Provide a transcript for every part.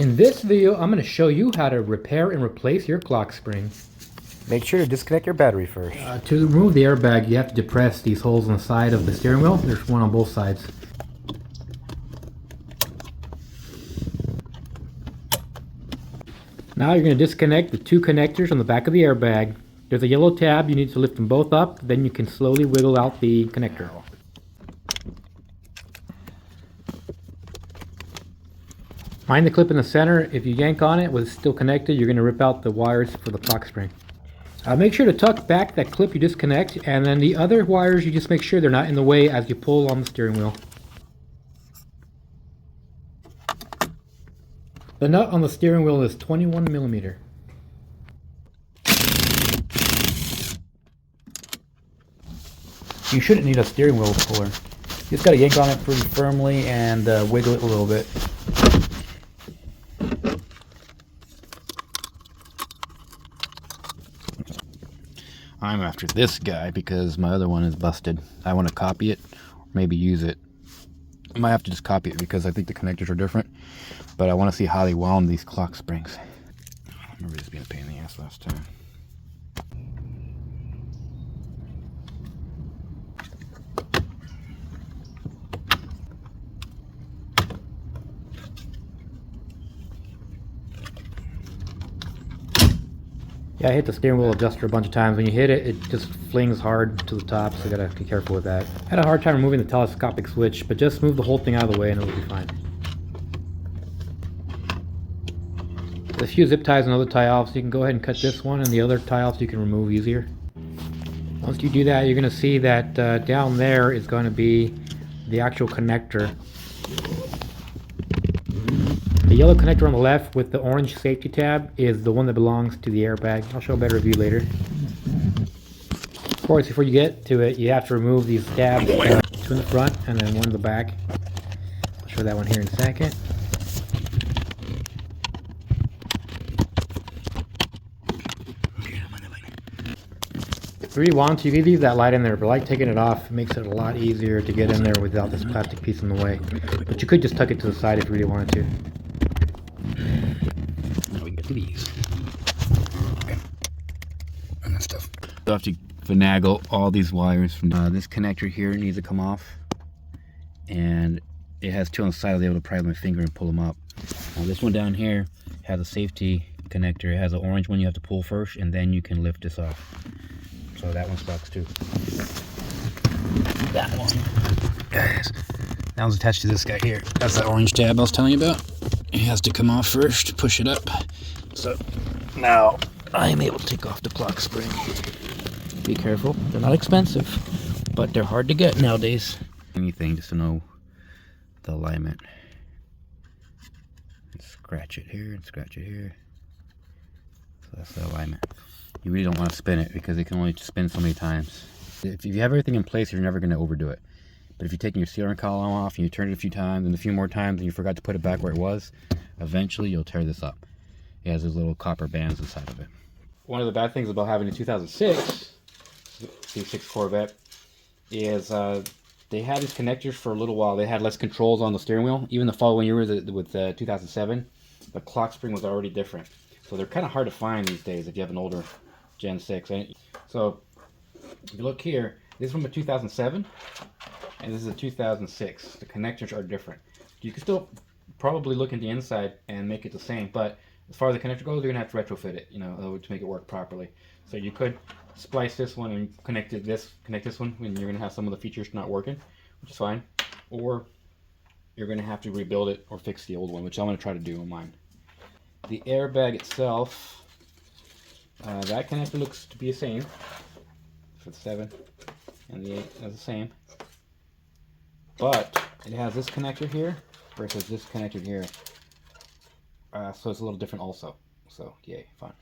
In this video, I'm going to show you how to repair and replace your clock spring. Make sure to disconnect your battery first. To remove the airbag, you have to depress these holes on the side of the steering wheel. There's one on both sides. Now you're going to disconnect the two connectors on the back of the airbag. There's a yellow tab. You need to lift them both up. Then you can slowly wiggle out the connector. Find the clip in the center. If you yank on it with it still connected, you're going to rip out the wires for the clock spring. Make sure to tuck back that clip you disconnect, and then the other wires you just make sure they're not in the way as you pull on the steering wheel. The nut on the steering wheel is 21 millimeter. You shouldn't need a steering wheel puller. You just got to yank on it pretty firmly and wiggle it a little bit. I'm after this guy because my other one is busted. I want to copy it, or maybe use it. I might have to just copy it because I think the connectors are different, but I want to see how they wound these clock springs. I remember this being a pain in the ass last time. Yeah, I hit the steering wheel adjuster a bunch of times. When you hit it, it just flings hard to the top, so you gotta be careful with that. I had a hard time removing the telescopic switch, but just move the whole thing out of the way and it'll be fine. There's a few zip ties and other tie offs. You can go ahead and cut this one, and the other tie offs you can remove easier. Once you do that, you're gonna see that down there is going to be the actual connector. The yellow connector on the left with the orange safety tab is the one that belongs to the airbag. I'll show a better view later. Of course, before you get to it, you have to remove these tabs, two in the front and then one in the back. I'll show that one here in a second. If you really want to, you can leave that light in there, but I like taking it off. It makes it a lot easier to get in there without this plastic piece in the way. But you could just tuck it to the side if you really wanted to. Now we can get to these. Okay. And that stuff. So I have to finagle all these wires from this connector here needs to come off, and it has two on the side. I'll be able to pry with my finger and pull them up. This one down here has a safety connector. It has an orange one you have to pull first, and then you can lift this off. So that one sucks too. That one, guys, that one's attached to this guy here. That's that orange tab I was telling you about. It has to come off first, push it up. So now I am able to take off the clock spring. Be careful, they're not expensive, but they're hard to get nowadays. Anything just to know the alignment. Scratch it here and scratch it here. So that's the alignment. You really don't want to spin it because it can only spin so many times. If you have everything in place, you're never going to overdo it. But if you're taking your steering column off and you turn it a few times and a few more times and you forgot to put it back where it was, eventually you'll tear this up. It has those little copper bands inside of it. One of the bad things about having a 2006 C6 Corvette is they had these connectors for a little while. They had less controls on the steering wheel. Even the following year with 2007, the clock spring was already different. So they're kind of hard to find these days if you have an older Gen 6. So if you look here, this is from a 2007 and this is a 2006. The connectors are different. You can still probably look in the inside and make it the same, but as far as the connector goes, you're gonna have to retrofit it, to make it work properly. So you could splice this one and connect this one, and you're gonna have some of the features not working, which is fine. Or you're gonna have to rebuild it or fix the old one, which I'm gonna try to do on mine. The airbag itself, that connector looks to be the same for the 7 and the 8 is the same, but it has this connector here versus this connector here, so it's a little different also. So yay, fun.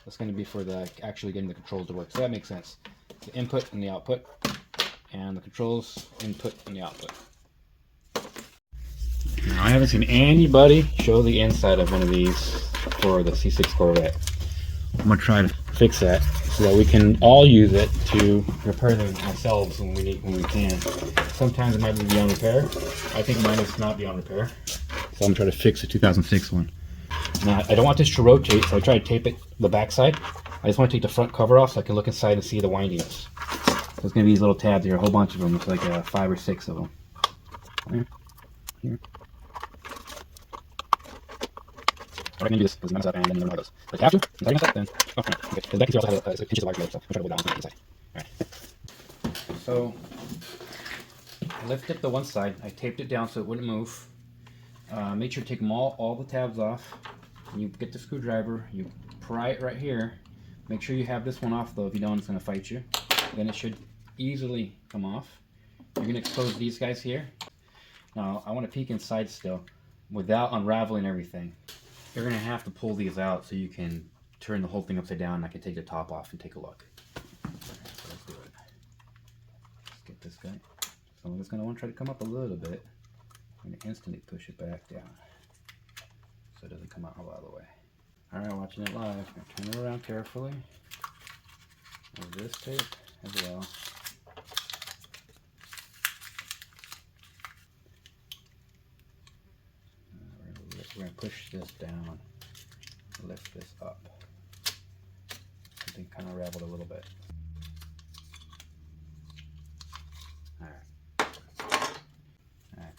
That's going to be for the actually getting the controls to work. So that makes sense. The input and the output, and the controls input and the output. Now, I haven't seen anybody show the inside of one of these for the C6 Corvette. I'm going to try to fix that so that we can all use it to repair them ourselves when we can. Sometimes it might be beyond repair. I think mine is not beyond repair. So I'm going to try to fix the 2006 one. Now, I don't want this to rotate, so I try to tape it the back side. I just want to take the front cover off so I can look inside and see the windings. So it's going to be these little tabs here, a whole bunch of them. It's like 5 or 6 of them. Here. Here. I'm going to do this because it messes up and then it goes. But after, if I mess up, then, oh, no, okay. Because that can also have inches of wire together, so I'll try to go down on the inside. Alright. So, I lifted up the one side, I taped it down so it wouldn't move. Make sure to take them all the tabs off. You get the screwdriver, you pry it right here. Make sure you have this one off though, if you don't it's going to fight you. Then it should easily come off. You're going to expose these guys here. Now I want to peek inside still without unraveling everything. You're going to have to pull these out so you can turn the whole thing upside down and I can take the top off and take a look. Alright, so let's do it. Let's get this guy. So I'm just going to want to try to come up a little bit. I'm going to instantly push it back down so it doesn't come out all the way. Alright, watching it live. I'm going to turn it around carefully. With this tape as well. We're going to push this down, lift this up. Something kind of raveled a little bit. Alright. Alright.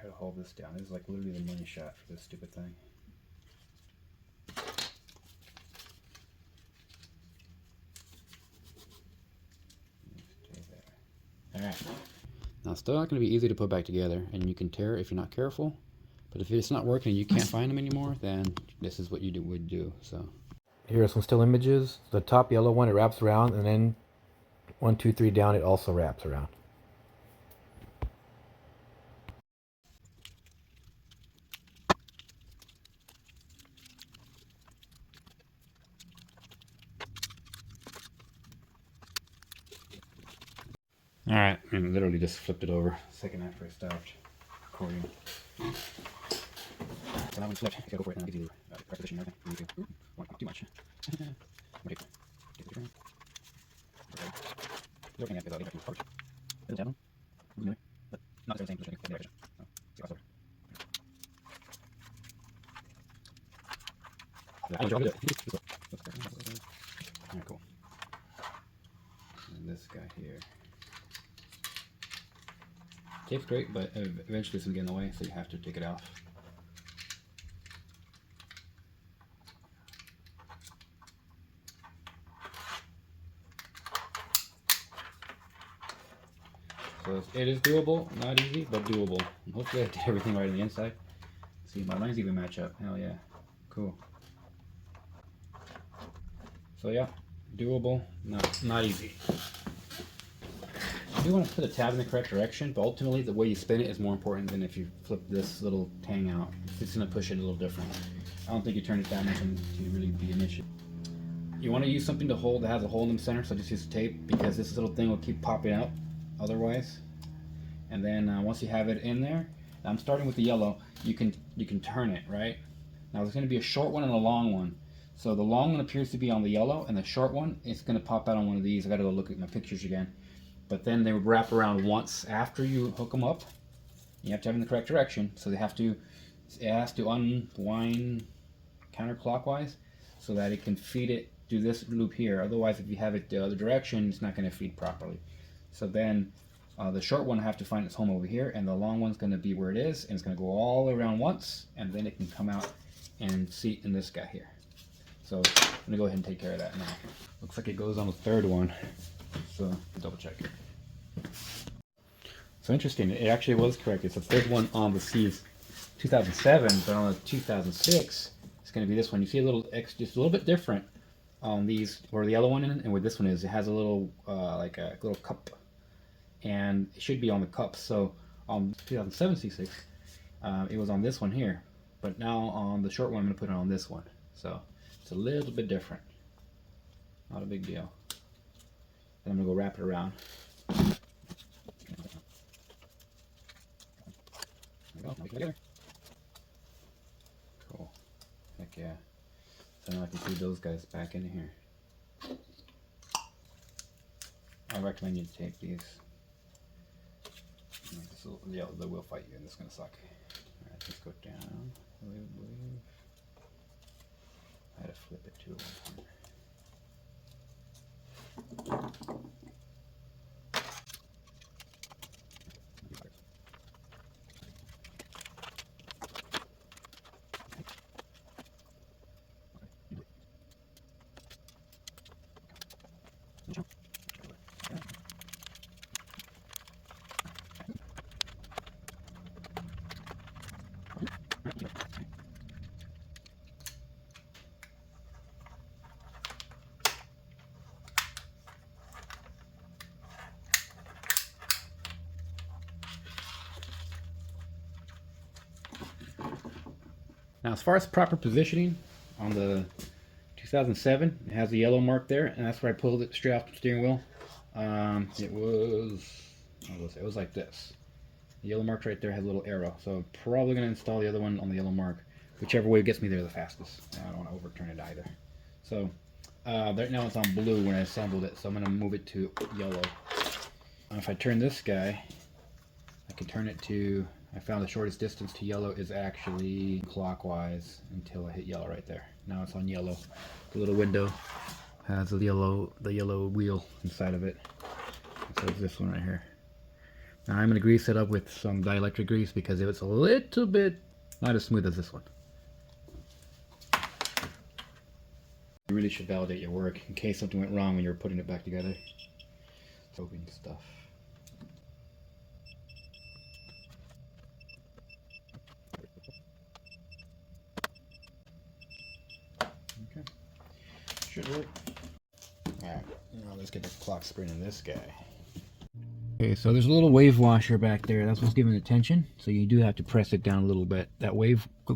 Try to hold this down. This is like literally the money shot for this stupid thing. Stay there. Alright. Now, it's still not going to be easy to put back together, and you can tear it if you're not careful. But if it's not working and you can't find them anymore, then this is what you would do. So here are some still images. The top yellow one, it wraps around, and then 1, 2, 3 down, it also wraps around. All right, and literally just flipped it over a second after I stopped recording. So now when it's flipped, you gotta go for it and give you the correct position and everything. Ooh, too much. Okay. Looking at this, I'll get back to the porch. It'll tap them. Anyway, but not the same position. In the direction. So, see what's over. I don't know how to do it. Alright, cool. And this guy here. Tape's great, but eventually it's going to get in the way, so you have to take it off. So it is doable, not easy, but doable. And hopefully I did everything right on the inside. See, my lines even match up. Hell yeah. Cool. So yeah, doable, not easy. You do want to put the tab in the correct direction, but ultimately the way you spin it is more important than if you flip this little tang out. It's going to push it a little different. I don't think you turn it that much to really be an issue. You want to use something to hold that has a hole in the center, so just use tape because this little thing will keep popping out otherwise. And then once you have it in there, I'm starting with the yellow, you can turn it, right? Now there's going to be a short one and a long one. So the long one appears to be on the yellow, and the short one is going to pop out on one of these. I got to go look at my pictures again. But then they would wrap around once after you hook them up. You have to have them in the correct direction, so it has to unwind counterclockwise so that it can feed it through this loop here. Otherwise, if you have it the other direction, it's not going to feed properly. So then the short one will have to find its home over here, and the long one's going to be where it is, and it's going to go all the way around once, and then it can come out and seat in this guy here. So I'm going to go ahead and take care of that now. Looks like it goes on the third one, so double check. So interesting, it actually was correct. It's the third one on the C's 2007, but on the 2006, it's going to be this one. You see a little just a little bit different on these, where the yellow one is, and where this one is. It has a little, like a little cup, and it should be on the cup. So on 2007 C6, it was on this one here, but now on the short one, I'm going to put it on this one. So it's a little bit different. Not a big deal. Then I'm going to go wrap it around. Together. Cool. Heck yeah. So now I can feed those guys back in here. I recommend you tape these. Yeah, they will fight you, and this is gonna suck. Alright, let's go down. two. Now, as far as proper positioning on the 2007, it has the yellow mark there, and that's where I pulled it straight off the steering wheel. It was like this. The yellow mark right there has a little arrow, so I'm probably going to install the other one on the yellow mark, whichever way gets me there the fastest. I don't want to overturn it either. So right now it's on blue when I assembled it, so I'm going to move it to yellow. If I turn this guy, I can turn it to, I found the shortest distance to yellow is actually clockwise until I hit yellow right there. Now it's on yellow. The little window has the yellow wheel inside of it. So it's this one right here. Now I'm going to grease it up with some dielectric grease because if it's a little bit not as smooth as this one. You really should validate your work in case something went wrong when you're putting it back together. Opening stuff. Okay. Should work. Alright, now let's get the clock spring in this guy. Okay, so there's a little wave washer back there. That's what's giving it tension. So you do have to press it down a little bit. That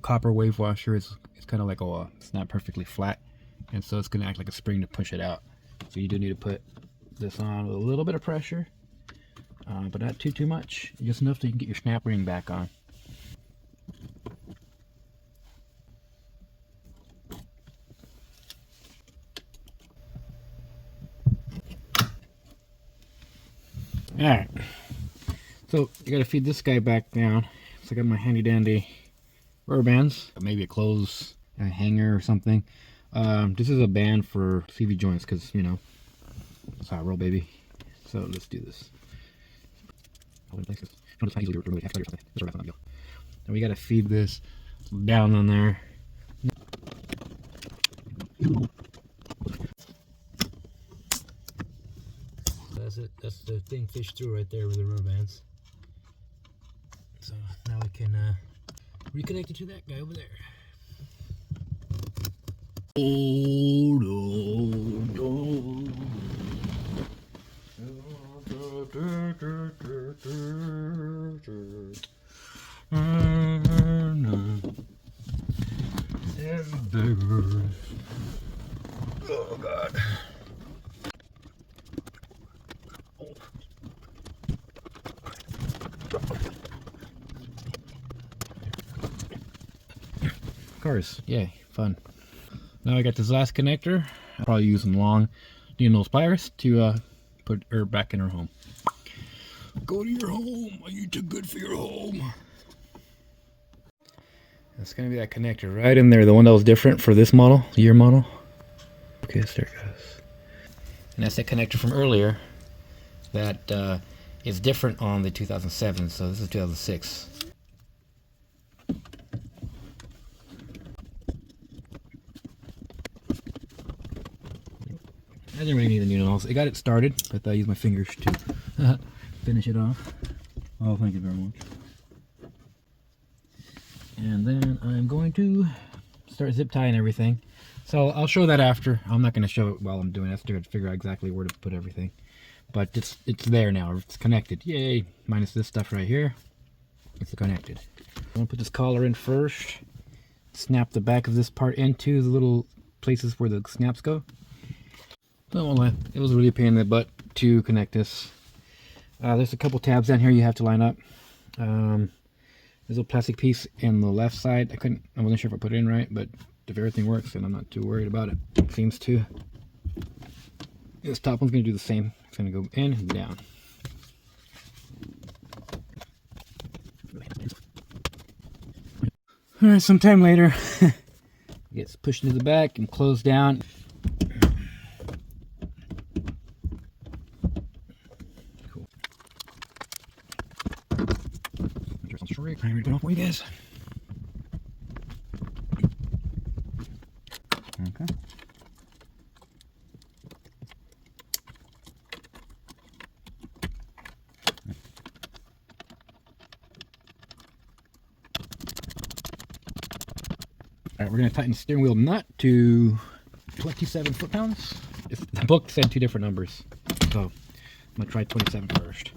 copper wave washer is kind of like it's not perfectly flat, and so it's going to act like a spring to push it out. So you do need to put this on with a little bit of pressure, but not too much. Just enough so you can get your snap ring back on. Alright, so you gotta feed this guy back down. So I got my handy dandy rubber bands, maybe a clothes hanger or something. This is a band for CV joints because, you know, that's how I roll, baby. So let's do this. And we gotta feed this down on there. That's it. That's the thing fished through right there with the rubber bands. So now we can reconnect it to that guy over there. Oh no, oh God. Cars, yay, fun. Now I got this last connector. I'll probably use some long needle nose pliers to put her back in her home. Go to your home. Are you too good for your home? That's gonna be that connector right in there, the one that was different for this model, year model. Okay, so there it goes. And that's that connector from earlier that is different on the 2007, so this is 2006. I didn't really need the new nose. It got it started, but I used my fingers to finish it off. Oh, thank you very much. And then I'm going to start zip tying everything. So I'll show that after. I'm not going to show it while I'm doing it. I have to figure out exactly where to put everything. But it's there now. It's connected. Yay! Minus this stuff right here. It's connected. I'm going to put this collar in first. Snap the back of this part into the little places where the snaps go. So it was really a pain in the butt to connect this. There's a couple tabs down here you have to line up. There's a plastic piece in the left side. I wasn't sure if I put it in right, but if everything works, then I'm not too worried about it. It seems to. This top one's going to do the same. It's going to go in and down. Alright, sometime later, gets pushed into the back and closed down. Cool. I'm ready to go for you guys. Okay. All right, we're going to tighten the steering wheel nut to 27 foot-pounds. The book said 2 different numbers, so I'm going to try 27 first.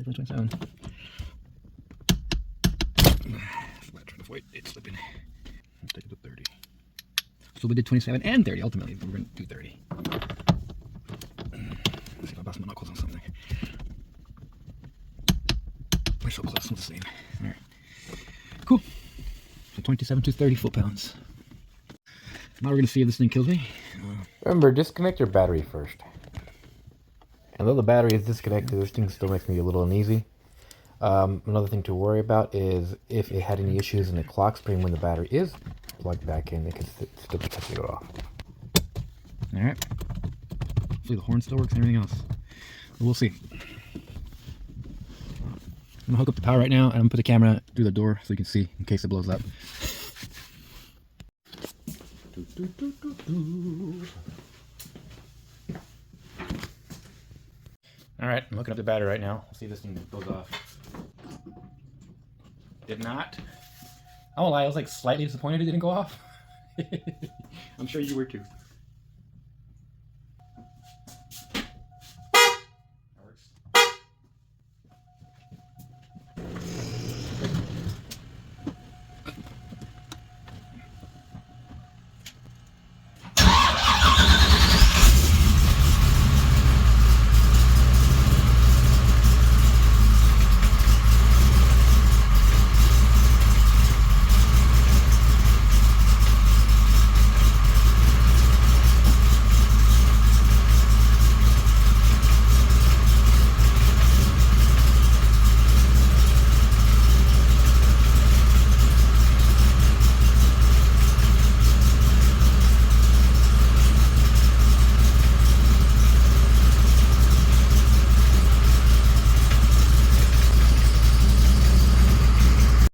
27. It's slipping. I'll take it to 30. So we did 27 and 30. Ultimately, we're going to do 30. Let's see if I bust my knuckles on something. We're so close to the same. All right. Cool. So 27 to 30 foot-pounds. Now we're going to see if this thing kills me. Remember, disconnect your battery first. And though the battery is disconnected, this thing still makes me a little uneasy. Another thing to worry about is if it had any issues in the clock spring when the battery is plugged back in, it could still potentially go off. All right. Hopefully the horn still works and everything else. But we'll see. I'm gonna hook up the power right now, and I'm gonna put the camera through the door so you can see in case it blows up. All right, I'm hooking up the battery right now. Let's see if this thing goes off. Did not. I won't lie, I was like slightly disappointed it didn't go off. I'm sure you were too.